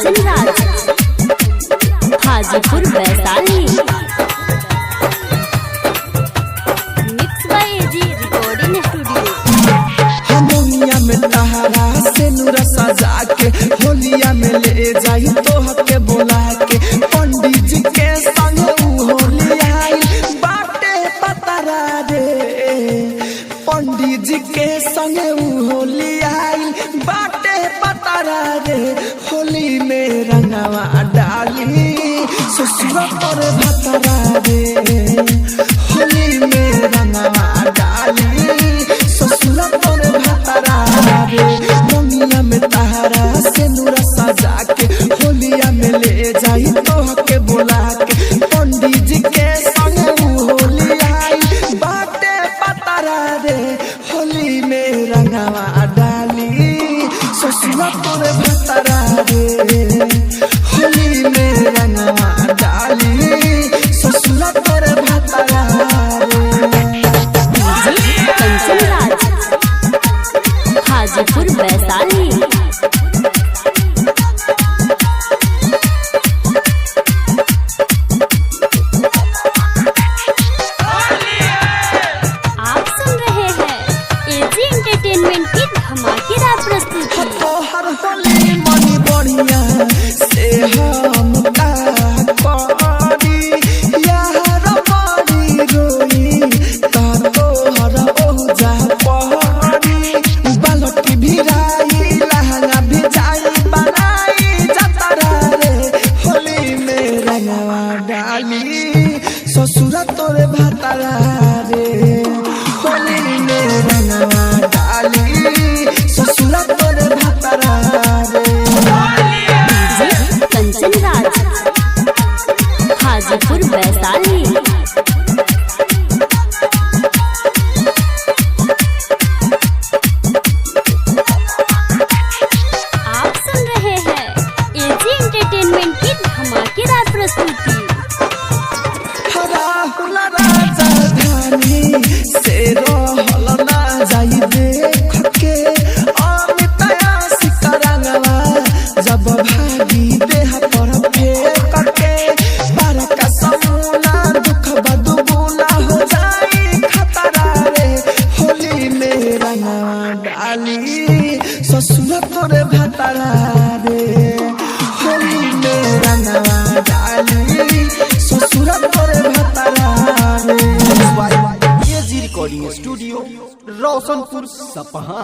Kanchan Raj, Hajipur Vaishali. Mix by AG recording studio. होलिया में तहरा से नूरा सजा के, होलिया में ले जाई तोह के बोला के, पंडित जी के संग होलिया बाटे पतरा रे, पंडित जी के संग होलिया बाटे पतरा रे, होली में रंगवा डाली ससुर पर भतरा रे, होली में रंगवा डाली ससुर पर भतरा रे। होलिया में तहरा से नूरा सजा के, होलिया में ले जाई तोह के बोला के, पंडित जी के संग होलिया बाटे पतरा रे, होली में रंगवा डाली ससुर पर भतरा रे, होली में रंगवा डाली ससुर पर भतरा रे। कंचन राज, हाजीपुर वैशाली। आप सुन रहे हैं एजी एंटरटेनमेंट की धमाकेदार प्रस्तुति। तोहर होली मनी बढ़िया से हम का करी, यार बड़ी रोई ता तोहर ओजा पहरी, बालटी भिराई लहंगा भिजाई बनाई जतरा रे, होली में रंगवा डाली ससुर तोरे भतरा रे, होली में रंगवा डाली ससुर तोरे भतरा रे। कंचन राज, हाजीपुर वैशाली। आप सुन रहे हैं एजी एंटरटेनमेंट की धमाकेदार प्रस्तुति। राहुल राजधानी से रहल ना जाई देख के, अमित आशिक रंगवा जब भागी देह पर फेंक के, बरका समुना दुख बदुगुना हो जाई खतरा रे, होली में रंगवा डाली ससुर तोरे भतरा रे, होली में रंगवा डाली ससुर तोरे भतरा रे। एजी रिकॉर्डिंग स्टूडियो, रोशनपुर सपहा।